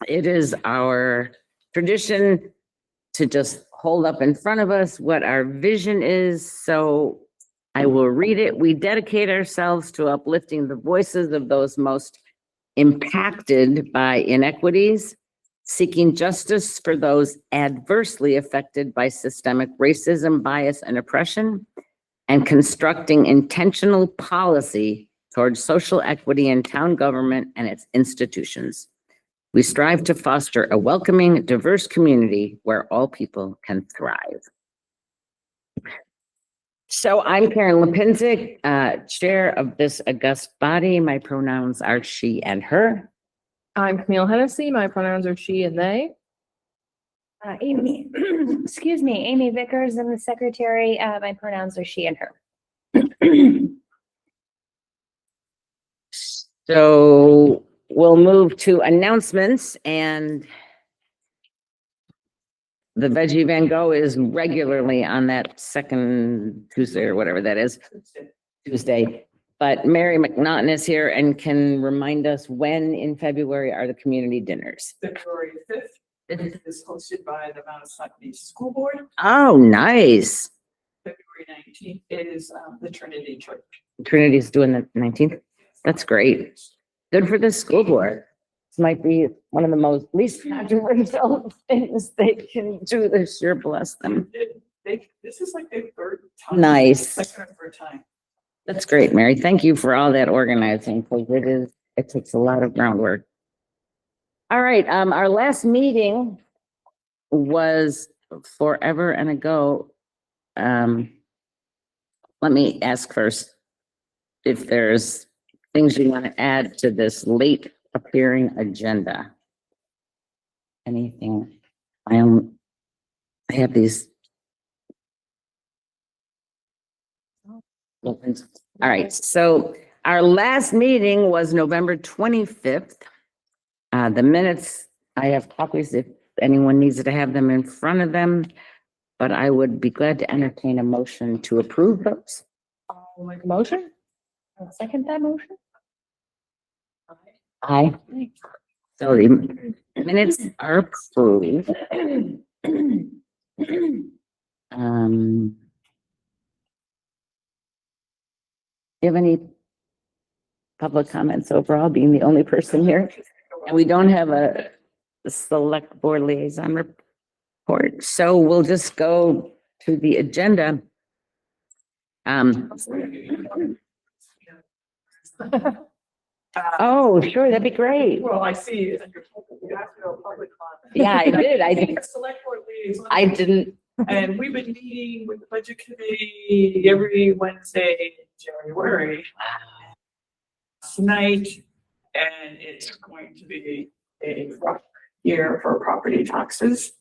It is our tradition to just hold up in front of us what our vision is. So I will read it. We dedicate ourselves to uplifting the voices of those most impacted by inequities, seeking justice for those adversely affected by systemic racism, bias, and oppression, and constructing intentional policy towards social equity in town government and its institutions. We strive to foster a welcoming, diverse community where all people can thrive. So I'm Karen Lipinczyk, chair of this august body. My pronouns are she and her. I'm Camille Hennessy. My pronouns are she and they. Amy, excuse me, Amy Vickers. I'm the secretary. My pronouns are she and her. So we'll move to announcements, and the Veggie Van Gogh is regularly on that second Tuesday or whatever that is, Tuesday. But Mary McNaughton is here and can remind us when in February are the community dinners. February 5th. It is hosted by the Mount Sunny School Board. Oh, nice. February 19th is the Trinity Church. Trinity's doing the 19th. That's great. Good for the school board. This might be one of the most least controversial things they can do this year. Bless them. This is like their third time. Nice. Second or third time. That's great, Mary. Thank you for all that organizing, because it takes a lot of groundwork. All right, our last meeting was forever and ago. Let me ask first if there's things you want to add to this late appearing agenda. Anything? I have these. All right, so our last meeting was November 25th. The minutes, I have copies if anyone needs to have them in front of them, but I would be glad to entertain a motion to approve those. I'll make a motion. I'll second that motion. Aye. So the minutes are approved. Do you have any public comments overall, being the only person here? And we don't have a select board liaison report, so we'll just go to the agenda. Oh, sure, that'd be great. Well, I see you have to go public comment. Yeah, I did. I did. Select board liaison. I didn't. And we've been meeting with the budget committee every Wednesday in January. Tonight, and it's going to be a rough year for property taxes.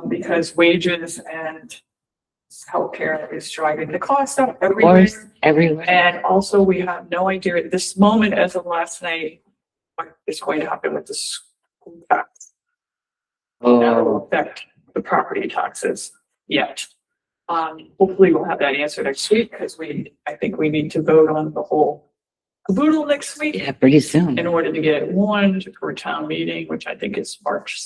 Because wages and healthcare is driving the cost up everywhere. And also we have no idea at this moment as of last night, what is going to happen with the school tax. That will affect the property taxes yet. Hopefully we'll have that answer next week, because I think we need to vote on the whole caboodle next week. Yeah, pretty soon. In order to get one for town meeting, which I think is March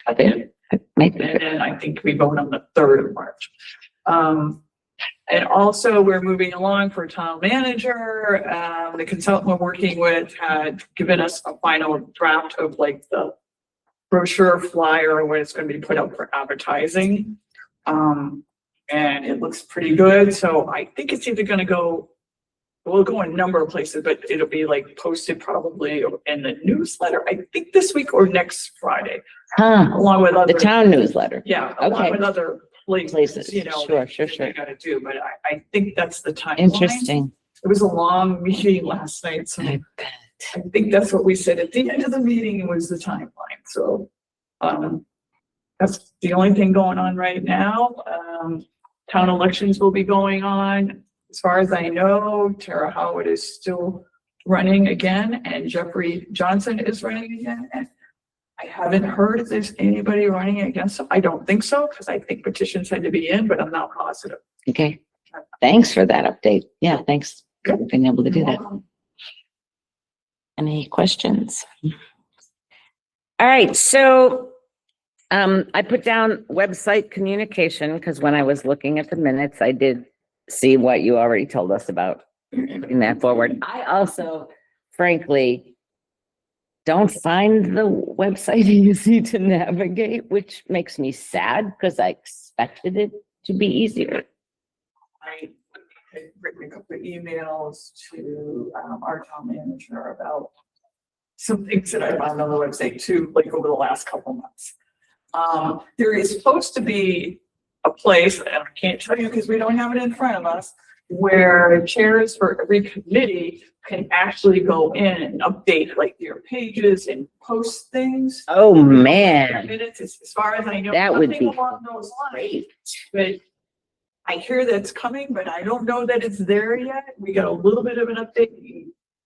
7th. And then I think we vote on the 3rd of March. And also we're moving along for town manager. The consultant we're working with had given us a final draft of like the brochure flyer when it's going to be put up for advertising. And it looks pretty good. So I think it's either going to go, we'll go in a number of places, but it'll be like posted probably in the newsletter, I think this week or next Friday. Along with other. The town newsletter. Yeah, Okay. along with other places, you know. Sure. I gotta do, but I think that's the timeline. Interesting. It was a long meeting last night, so I bet. I think that's what we said at the end of the meeting was the timeline, so. That's the only thing going on right now. Town elections will be going on. As far as I know, Tara Howard is still running again, and Jeffrey Johnson is running again, and I haven't heard if there's anybody running against him. I don't think so, because I think petitions had to be in, but I'm not positive. Okay. Thanks for that update. Yeah, thanks for being able to do that. Any questions? All right, so I put down website communication because when I was looking at the minutes, I did see what you already told us about putting that forward. I also frankly don't find the website easy to navigate, which makes me sad because I expected it to be easier. I had written a couple of emails to our town manager about some things that I found on the website too, like over the last couple months. There is supposed to be a place, and I can't tell you because we don't have it in front of us, where chairs for every committee can actually go in and update like their pages and post things. Oh, man. Minutes, as far as I know. That would nothing be along those lines. But I hear that's coming, but I don't know that it's there yet. We got a little bit of an update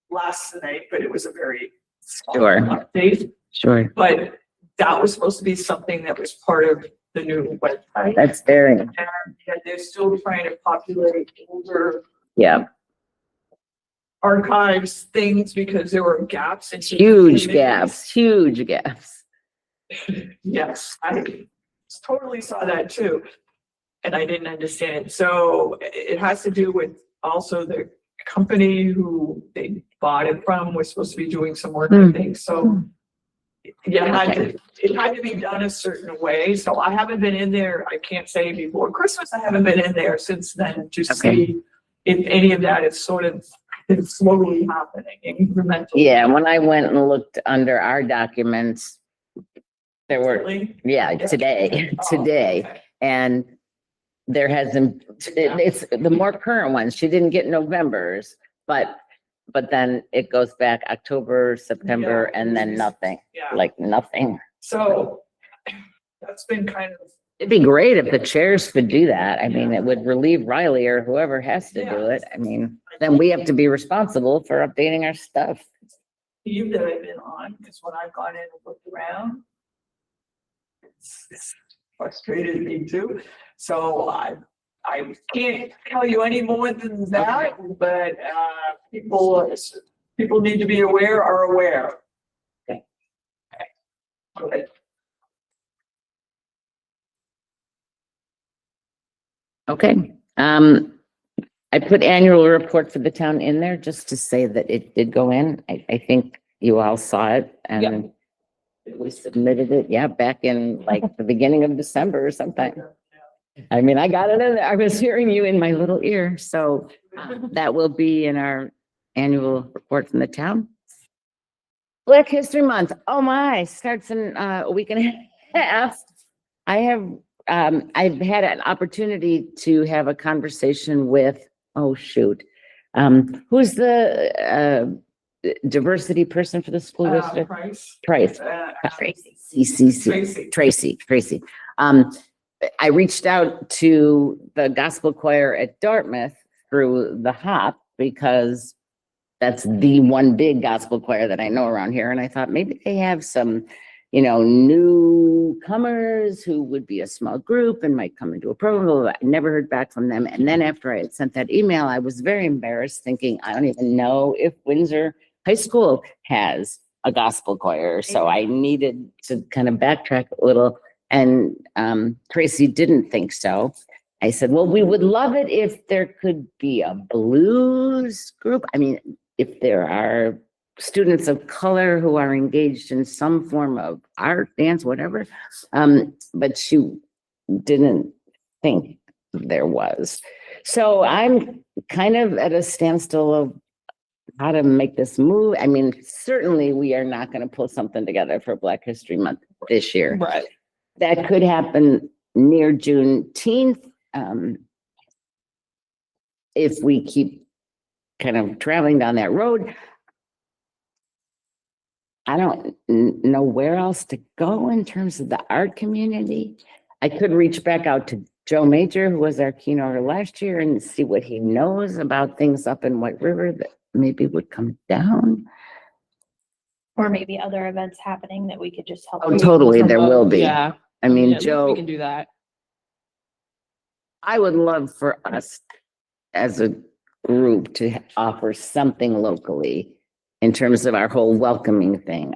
last night, but it was a very small Sure. update. Sure. But that was supposed to be something that was part of the new website. That's very, And they're still trying to populate older yeah, archives, things, because there were gaps. In huge gaps, huge gaps. Yes, I totally saw that too. And I didn't understand it. So it has to do with also the company who they bought it from was supposed to be doing some work, I think. So yeah, it had to be done a certain way. So I haven't been in there. I can't say before Christmas. I haven't been in there since then to see if any of that is sort of it's slowly happening, incrementally. Yeah, when I went and looked under our documents, there were, Really? yeah, today, today. Okay. And there hasn't, it's the more current ones. She didn't get November's, but then it goes back October, September, Yeah. and then nothing, Yeah. like nothing. So that's been kind of, It'd be great if the chairs could do that. I mean, it would relieve Riley or whoever has to do it. I mean, then we have to be responsible for updating our stuff. team that I've been on, because when I've gone in and looked around, it's frustrated me too. So I can't tell you any more than that, but people need to be aware, are aware. Okay. Okay. Okay, I put annual report for the town in there just to say that it did go in. I think you all saw it and we submitted it, yeah, back in like the beginning of December or sometime. I mean, I got it in there. I was hearing you in my little ear, so that will be in our annual report from the town. Black History Month, oh my, starts in a week and a half. I've had an opportunity to have a conversation with, oh shoot, who's the diversity person for the school district? Price. Tracy. Tracy. I reached out to the gospel choir at Dartmouth through the HOP because that's the one big gospel choir that I know around here. And I thought maybe they have some, newcomers who would be a small group and might come into a program. I never heard back from them. And then after I had sent that email, I was very embarrassed thinking, I don't even know if Windsor High School has a gospel choir. So I needed to kind of backtrack a little. And Tracy didn't think so. I said, well, we would love it if there could be a blues group. I mean, if there are students of color who are engaged in some form of art, dance, whatever. But she didn't think there was. So I'm kind of at a standstill of how to make this move. I mean, certainly we are not going to pull something together for Black History Month this year. Right. That could happen near Juneteenth. If we keep kind of traveling down that road. I don't know where else to go in terms of the art community. I could reach back out to Joe Major, who was our keynoter last year, and see what he knows about things up in White River that maybe would come down. Or maybe other events happening that we could just help. Oh, totally, there will be. Yeah. I mean, at least Joe, we can do that. I would love for us as a group to offer something locally in terms of our whole welcoming thing.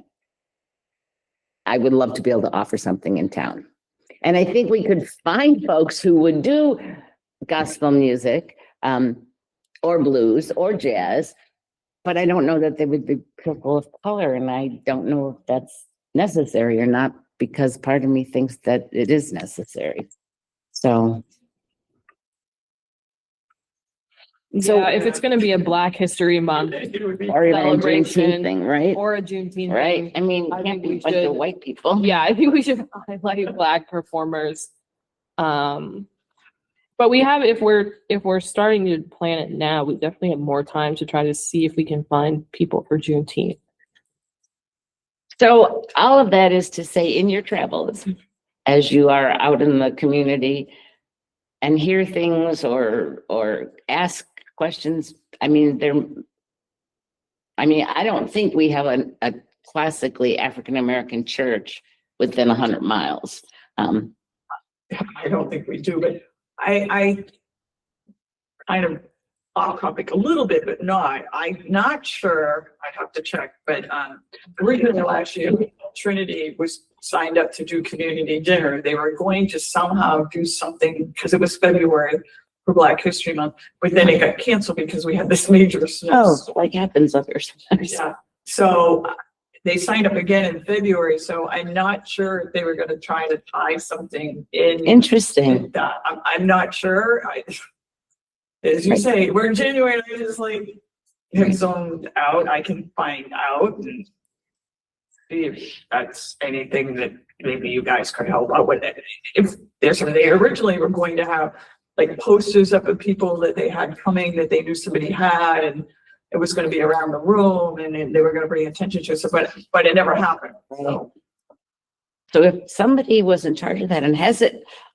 I would love to be able to offer something in town. And I think we could find folks who would do gospel music, or blues or jazz. But I don't know that they would be people of color, and I don't know if that's necessary or not, because part of me thinks that it is necessary. So. So- Yeah, if it's gonna be a Black History Month It would be. Or even a Celebration Juneteenth thing, right? or a Juneteenth Right? thing, I mean, I it can't think be we a bunch of should- white people. yeah, I think we should highlight Black performers. But we have, if we're starting to plan it now, we definitely have more time to try to see if we can find people for Juneteenth. So all of that is to say, in your travels, as you are out in the community and hear things or ask questions, I don't think we have a classically African-American church within 100 miles. I don't think we do, but I kind of off topic a little bit, but not. I'm not sure. I'd have to check, but originally last year, Trinity was signed up to do community dinner. They were going to somehow do something because it was February for Black History Month, but then it got canceled because we had this major snow. Like happens up here sometimes. Yeah, so they signed up again in February, so I'm not sure if they were gonna try to tie something in. Interesting. I'm not sure. As you Right. say, we're in January, and I just like have zoned out. I can find out and see if that's anything that maybe you guys could help out with. If there's something, they originally were going to have like posters up of people that they had coming that they knew somebody had, and it was going to be around the room, and then they were going to bring attention to it. So, but it never happened. So if somebody was in charge of that and has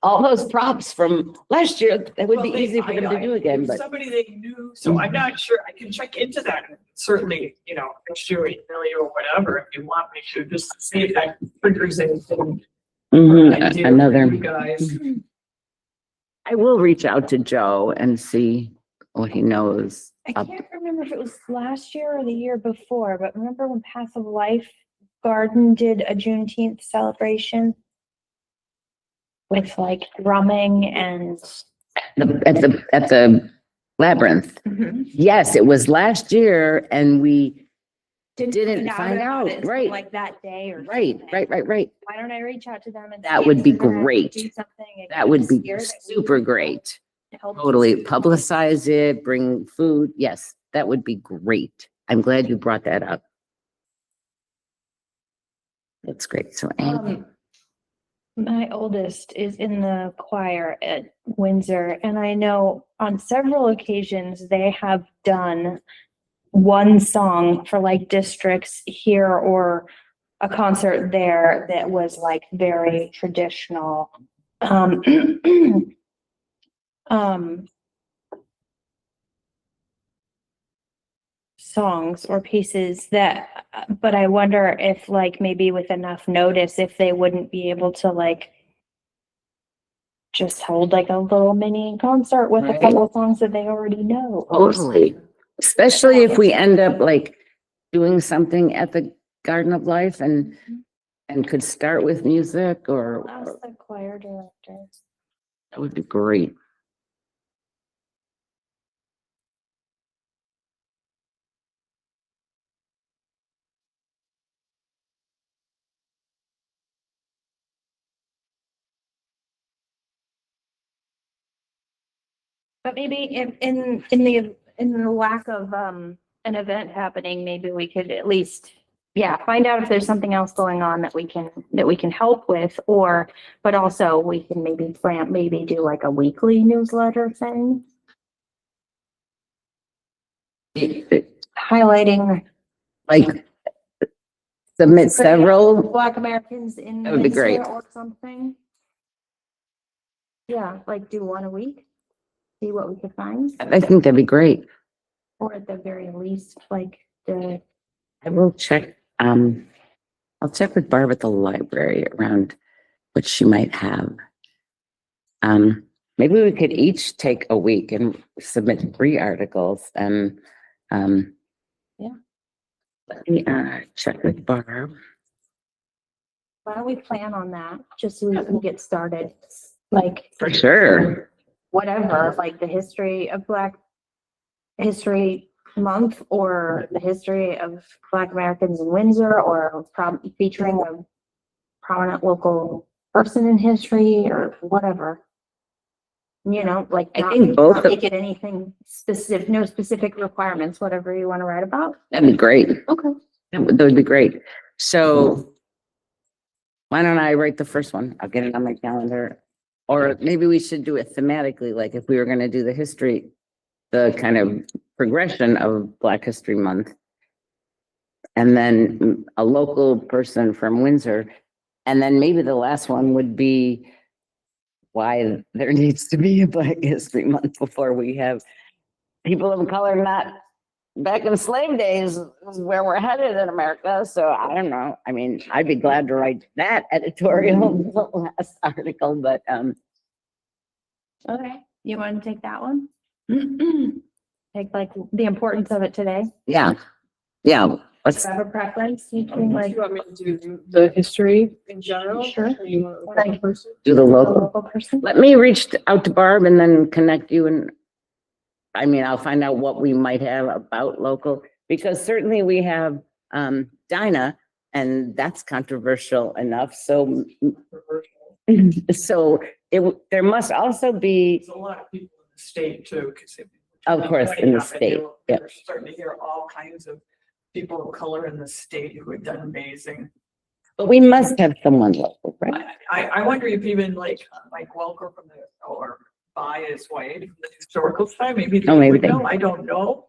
all those props from last year, that would be Well, easy for them to do again, but. Somebody they knew, so I'm not sure. I can check into that. Certainly, next year, email you or whatever, if you want me to, just to see if that triggers anything. Idea for Another. you guys. I will reach out to Joe and see what he knows. I can't remember if it was last year or the year before, but remember when Passive Life Garden did a Juneteenth celebration? With like drumming and. At the Labyrinth. Yes, it was last year and we didn't find out, about it right. Like that day or. Right. something. Why don't I reach out to them and? That see would if be they're gonna great. Do something. That would be again this year that we super can great. help Totally publicize it, bring food. Yes, that would be great. I'm glad you brought that up. That's great. So Amy, My oldest is in the choir at Windsor, and I know on several occasions they have done one song for like districts here or a concert there that was like very traditional. Songs or pieces that, but I wonder if like maybe with enough notice, if they wouldn't be able to like just hold like a little mini concert with a Right. couple of songs that they already know. totally. Especially if we end up like doing something at the Garden of Life and could start with music I'll ask or the choir director. that would be great. But maybe in the lack of an event happening, maybe we could at least, find out if there's something else going on that we can help with, but also we can maybe do like a weekly newsletter thing, highlighting Like submit several, Black Americans in That would be great. Windsor or something. Yeah, like do one a week, see what we could find, I think that'd be great. or at the very least, like the. I will check, I'll check with Barb at the library around what she might have. Maybe we could each take a week and submit 3 articles and, Yeah. let me, check with Barb. Why don't we plan on that, just so we can get started? Like, For sure. whatever, like the history of Black History Month, or the history of Black Americans in Windsor, or featuring a prominent local person in history, or whatever. You know, like, I not think both not of- make it anything specific, no specific requirements, whatever you want to write about. That'd be great. Okay. That would be great. So why don't I write the first one? I'll get it on my calendar. Or maybe we should do it thematically, like if we were gonna do the history, the kind of progression of Black History Month. And then a local person from Windsor. And then maybe the last one would be why there needs to be a Black History Month before we have people of color not back in slave days is where we're headed in America. So I don't know. I mean, I'd be glad to write that editorial the last article, but Okay, you want to take that one? Take like the importance of it today. yeah. Let's, Have a preference? You can Do like you want me to do the history in general? Sure. Or you want Like- one person? do the a local. local person. Let me reach out to Barb and then connect you, and I mean, I'll find out what we might have about local, because certainly we have Dinah, and that's controversial enough. So there must also be, There's a lot of people in the state too, because. Of course, in the state, yep. We're starting to hear all kinds of people of color in the state who have done amazing. but we must have someone local, right? I wonder if even like Welker from or Bias Wade from the historical side, maybe. Oh, maybe they- know. I don't know.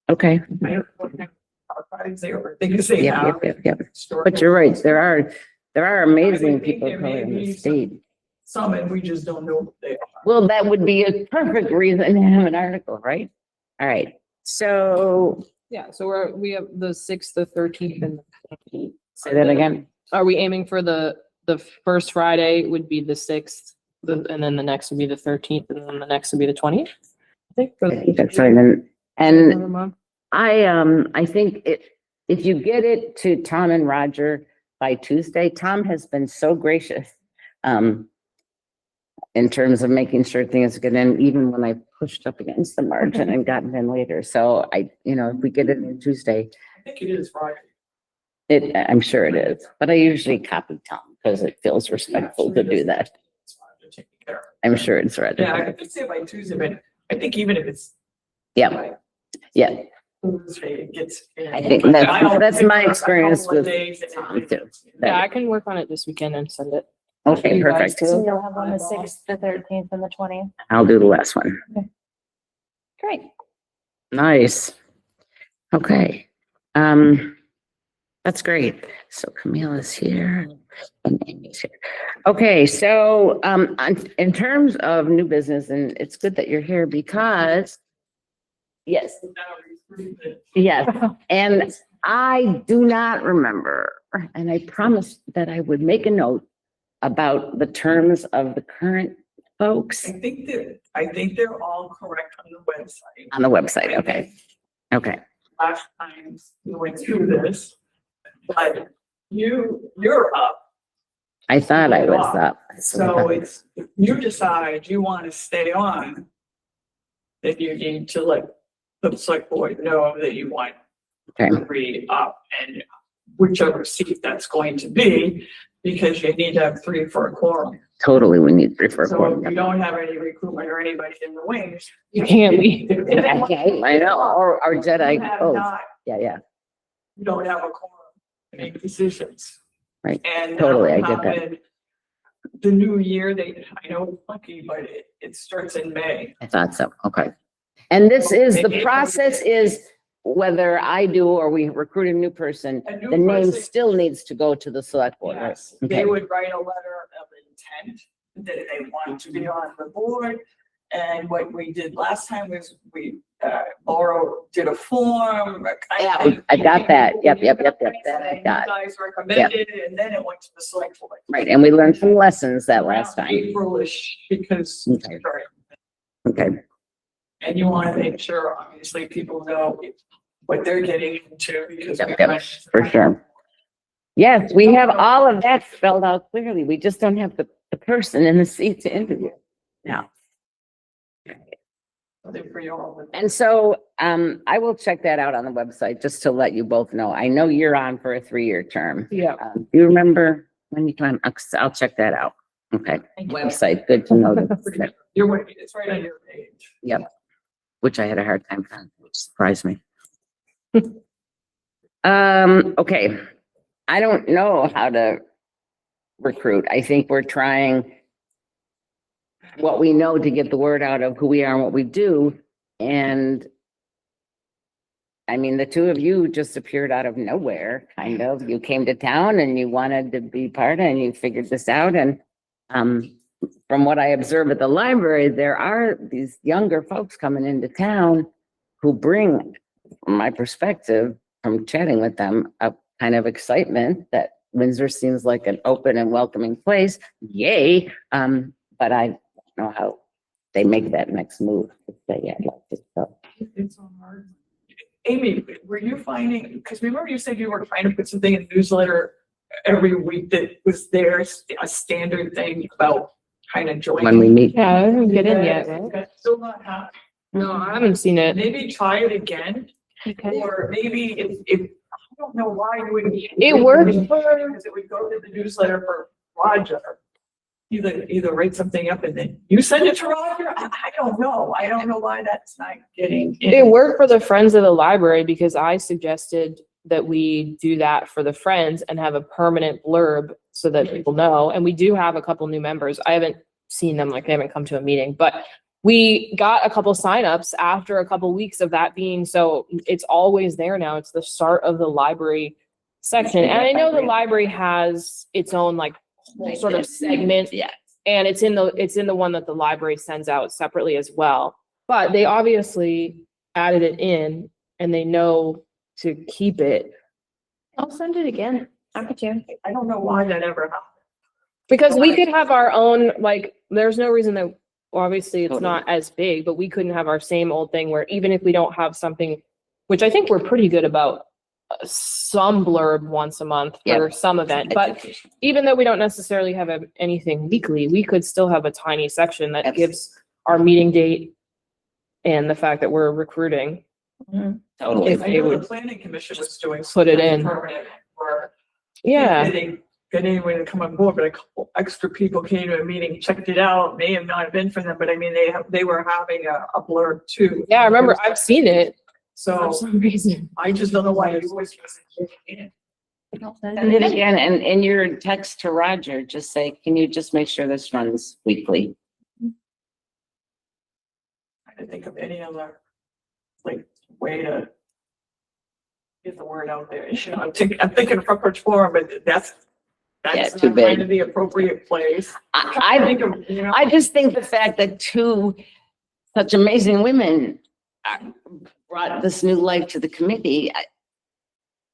Okay. I don't know what kind of archives they or things they Yep, have. yep, yep. historical. But you're right, there are amazing think people there of color may in the be state. Some, and we just don't know what they are. Well, that would be a perfect reason to have an article, right? All right, so Yeah, so we have the 6th, the 13th, and the say that again. Are we aiming for the first Friday would be the 6th, and then the next would be the 13th, and then the next would be the 20th? I think. for the- That's right, and Another month. I think if you get it to Tom and Roger by Tuesday, Tom has been so gracious, in terms of making sure things get in, even when I pushed up against the margin and gotten in later. So if we get it in Tuesday, I think it is Friday. I'm sure it is, but I usually copy Tom because it feels respectful to do that. It's fine, they're taking care of I'm sure it's it. Yeah, I right. could say by Tuesday, but I think even if it's. Yeah, by yeah. Tuesday, it gets. in. I think But that's- I always that's think my for a experience couple of with days it- Tom, too. Yeah, I can work on it this weekend and send it. Okay, You guys perfect. too? So you'll have on the 6th, the 13th, and the 20th. I'll do the last one. Great. Nice. Okay. That's great. So Camille is here and Amy's here. Okay, so in terms of new business, and it's good that you're here because yes, yes, and I do not remember, and I promised that I would make a note about the terms of the current folks I think they're all correct on the website. on the website. Okay, okay. Last time we went through this, but you're up. I thought I was up. So it's, if you decide you want to stay on, then you need to let the select board know that you want Okay, to re-up, and whichever seat that's going to be, because you need to have 3 for a quorum. totally. We need 3 for So if you 4. don't have any recruitment or anybody in the wings. You can't leave. I know, or Jedi. You have Oh, not, yeah. you don't have a quorum to make decisions. Right. And Totally, I that get will that. happen the new year, I know it's funky, but it starts in May. I thought so. Okay. And the process is whether I do or we recruit a new person, A new the name person- still needs to go to the select board, right? Yes, Okay. they would write a letter of intent that they want to be on the board. And what we did last time was Laura did a form. Yeah, I got that. Yep. That I You got. guys recommended it, and then it went to the select board. Right. And we learned some lessons that last Around time. April-ish, because, Okay. sorry, Okay. and you want to make sure, obviously, people know what they're getting into, because. Yep, for sure. Yes, we have all of that spelled out clearly. We just don't have the person in the seat to interview. Now, Something for you all. and so, I will check that out on the website, just to let you both know. I know you're on for a 3-year term. Yeah. Do you remember when you come? I'll check that out. Okay, website, good to know. that. You're waiting, it's right on your page. Yep, which I had a hard time finding, which surprised me. Okay, I don't know how to recruit. I think we're trying what we know to get the word out of who we are and what we do. And I mean, the two of you just appeared out of nowhere, kind of. You came to town and you wanted to be part and you figured this out. And from what I observe at the library, there are these younger folks coming into town who bring, from my perspective, from chatting with them, a kind of excitement that Windsor seems like an open and welcoming place. Yay. But I don't know how they make that next move. So. It's so hard. Amy, were you finding, because remember you said you were trying to put something in the newsletter every week that was there, a standard thing about kind of joining? When we meet. Yeah, I didn't get in yet, right? That's still not happening. No, I haven't seen it. Maybe try it again, Okay. or maybe if, I don't know why you would. It works Because it would go to the newsletter for Roger. Either write something up and then you send it to Roger. I don't know. I don't know why that's not getting. It worked for the Friends of the Library because I suggested that we do that for the Friends and have a permanent blurb so that people know. And we do have a couple new members. I haven't seen them, like they haven't come to a meeting, but we got a couple signups after a couple weeks of that being, so it's always there now. It's the start of the library section. And I know the library has its own like whole sort of segment. Yeah. And it's in the one that the library sends out separately as well. But they obviously added it in and they know to keep it. I'll send it again. Happy to. I don't know why that ever happened. Because we could have our own, like, there's no reason that, obviously it's not as big, but we couldn't have our same old thing where even if we don't have something, which I think we're pretty good about, some blurb once a month for some event, but even though we don't necessarily have anything weekly, we could still have a tiny section that gives our meeting date and the fact that we're recruiting. Totally. If I they know the would planning commission was doing. put it in. permanent Or Yeah, getting anyone to come on board, but a couple extra people came to a meeting, checked it out, may have not been for them, but I mean, they were having a blurb too. yeah, I remember, I've seen it for So some reason. I just don't know why you always. Send it again, and in your text to Roger, just say, can you just make sure this runs weekly? I think of any other like way to get the word out there. You know, I'm thinking of Front Porch Forum, but that's too not big. kind of the appropriate place. I think of, you know, I just think the fact that two such amazing women brought this new life to the committee,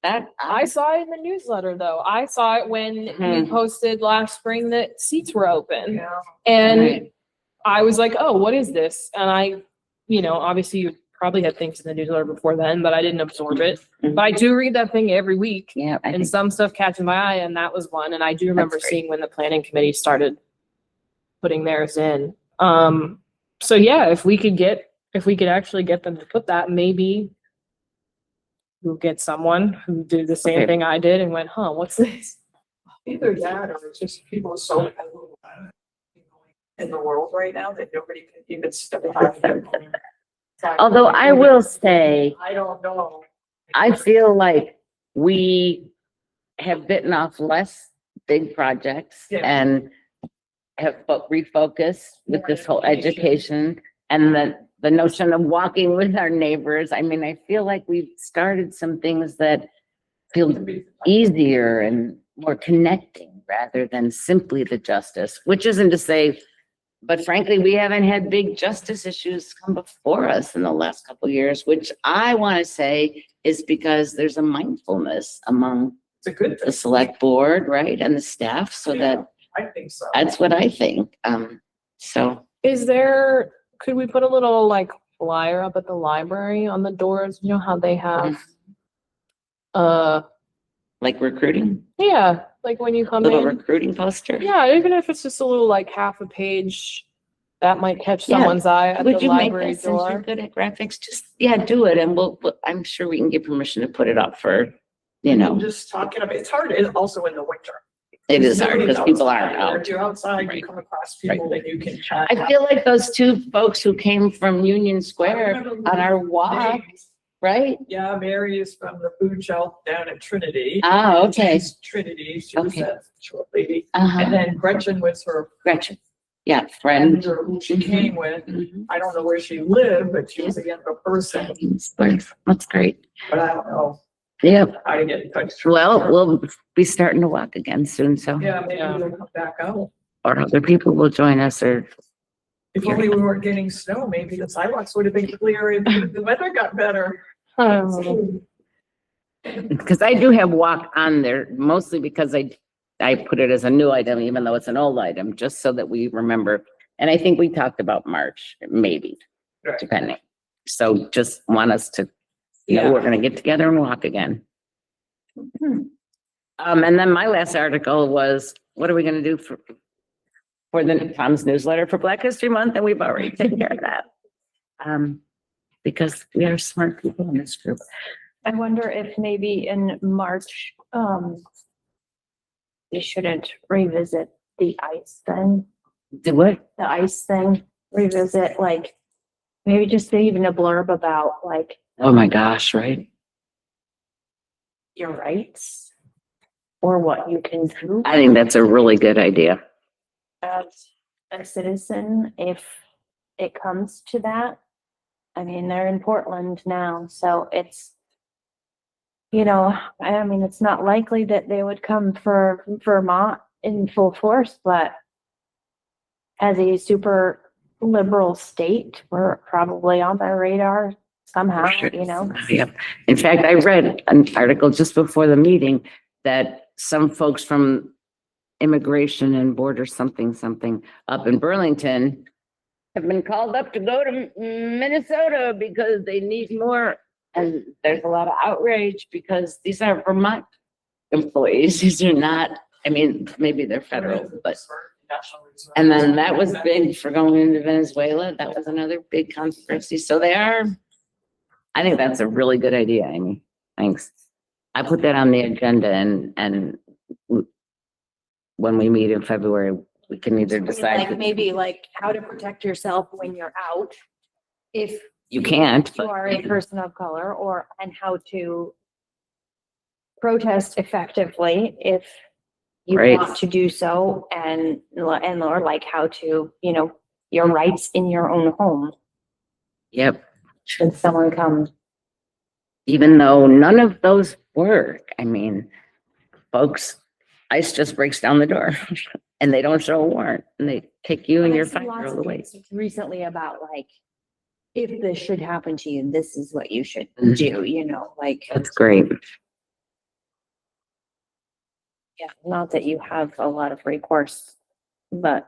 I saw it in the newsletter though. I saw it when we Mhm. posted last spring that seats were open. yeah. And Right. I was like, oh, what is this? And I, obviously you probably had things in the newsletter before then, but I didn't absorb it. But I do read that thing every week. Yeah, I And think some stuff catches my eye, and that was one. And I do remember great. seeing when the planning committee started putting theirs in. So yeah, if we could actually get them to put that, maybe we'll get someone who did the same Okay. thing I did and went, huh, what's this? Either that or it's just people are so in the world right now that nobody can even step out. Although I will say, I don't know. I feel like we have bitten off less big projects Yeah. and have refocused with More this whole education. education and the notion of walking with our neighbors. I mean, I feel like we've started some things that feel easier and more connecting rather than simply the justice, which isn't to say, but frankly, we haven't had big justice issues come before us in the last couple of years, which I want to say is because there's a mindfulness among It's a good the thing. select board, right, and the staff, so Yeah. that, I think so. that's what I think. So, Could we put a little like flyer up at the library on the doors? You know how they have like recruiting, Yeah, like when you come little in. recruiting poster. Yeah, even if it's just a little like half a page, that might catch Yeah. someone's eye at the Would you make library that, since you're door. good at graphics, just, yeah, do it, and I'm sure we can get permission to put it up for, you know, Just talking about, it's hard, it's also in the winter. it is hard because people Outside, aren't or out. If you're outside, Right. you come across people that you can chat. I feel like those two folks who came from Union Square on our walk, right? Yeah, Mary is from the food shelf down at Trinity. Ah, okay. She's Trinity, she was Okay. a short lady. Uh-huh. And then Gretchen was her Gretchen. Yeah, friend. friend who she came with. Mhm. I don't know where she lived, but she was a younger person, That's great. but I don't know Yep. how to get in touch. Well, we'll be starting to walk again soon, so, Yeah, maybe Yeah. we'll come back out. or other people will join us, or, If only we weren't getting snow, maybe the sidewalks would have been clear if the weather got better. because I do have walk on there, mostly because I put it as a new item, even though it's an old item, just so that we remember. And I think we talked about March, maybe, Right. depending. So just want us to, you know, we're gonna get together and walk again. And then my last article was, what are we gonna do for the Tom's newsletter for Black History Month? And we've already taken care of that. Because we are smart people in this group. I wonder if maybe in March, we shouldn't revisit the ice thing, Do what? the ice thing, revisit like, maybe just even a blurb about like Oh my gosh, right? your rights or what you can do I think that's a really good idea. as a citizen if it comes to that. I mean, they're in Portland now, so it's, you know, I mean, it's not likely that they would come for Vermont in full force, but as a super liberal state, we're probably on their radar somehow, Sure. you know? Yep. In fact, I read an article just before the meeting that some folks from Immigration and Border something up in Burlington have been called up to go to Minnesota because they need more. And there's a lot of outrage because these are Vermont employees. These are not, I mean, maybe they're federal, but, and then that was big for going into Venezuela. That was another big controversy. So they are, I think that's a really good idea, Amy. Thanks. I put that on the agenda and when we meet in February, we can either decide. Like maybe like how to protect yourself when you're out. If You can't, you but are a person of color or, and how to protest effectively if you Right. want to do so and or like how to, you know, your rights in your own home. yep. Should someone come, Even though none of those work, I mean, folks, ICE just breaks down the door and they don't show a warrant and they take you and your I've seen lots 5-year-old of away. cases recently about like, if this should happen to you, this is what you should Mhm. do, you know, like, That's great. yeah, not that you have a lot of recourse, but.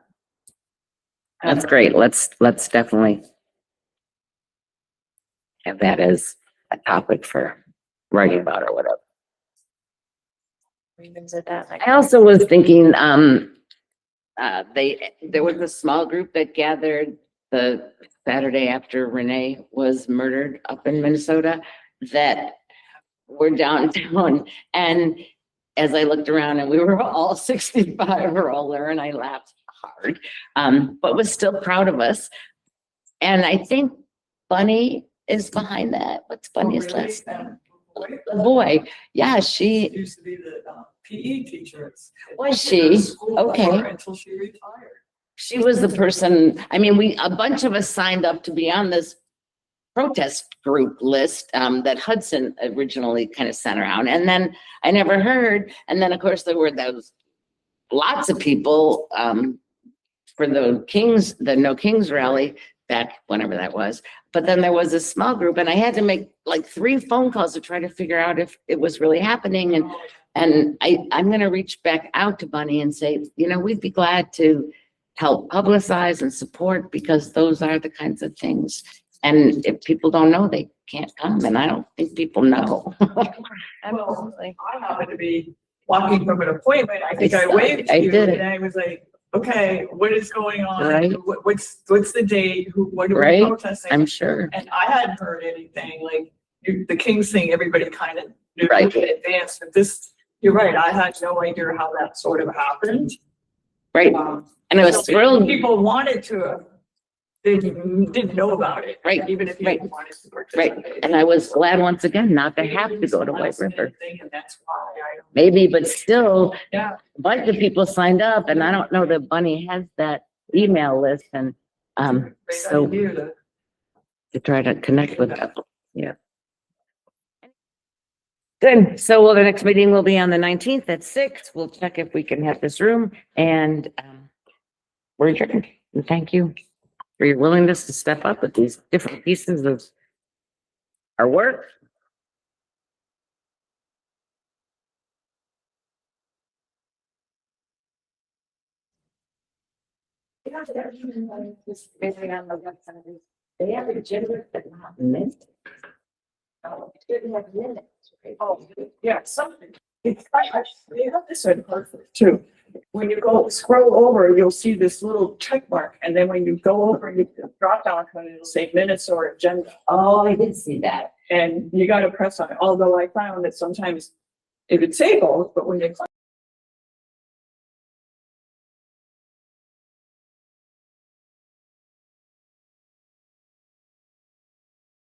That's great. Let's definitely have that as a topic for writing about or whatever. Revisit that. I also was thinking, there was a small group that gathered the Saturday after Renee was murdered up in Minnesota that were downtown. And as I looked around and we were all 65 or older and I laughed hard, but was still proud of us. And I think Bunny is behind that. What's Bunny's last name? The boy. Yeah, she, Used to be the PE teacher. Was she? Okay. Until she retired. she was the person, I mean, a bunch of us signed up to be on this protest group list, that Hudson originally kind of sent around. And then I never heard. And then, of course, there were those lots of people, for the No Kings rally back whenever that was. But then there was a small group and I had to make like 3 phone calls to try to figure out if it was really happening. And I'm going to reach back out to Bunny and say, you know, we'd be glad to help publicize and support because those are the kinds of things. And if people don't know, they can't come, and I don't think people know. Absolutely. I happened to be walking from an appointment. I think I saw waved it. to I you did. and I was like, okay, what is going on? Right. What's the date? What are we Right. protesting? I'm sure. And I hadn't heard anything, like, the Kings thing, everybody kind of knew Right. in advance, but this, you're right, I had no idea how that sort of happened. Right. And I was So thrilled. People wanted to, they didn't know about it. Right, Even if you right, wanted to Right. participate. And I was glad once again not to have to go to White Last minute River. thing, and that's why I. Maybe, but still, Yeah. a bunch of people signed up, and I don't know that Bunny has that email list, and Great so idea to try to connect with them. Yeah. Good. So, well, the next meeting will be on the 19th at 6. We'll check if we can have this room, and we're adjourned. And thank you for your willingness to step up with these different pieces of our work. They have a gender, but not mint. Oh, it didn't have minutes, right? Oh, yeah, something. They have this in Hartford too. When you go scroll over, you'll see this little check mark, and then when you go over, you drop down, and it'll say minutes or agenda. Oh, I did see that. And you gotta press on it, although I found that sometimes it would say both, but when you click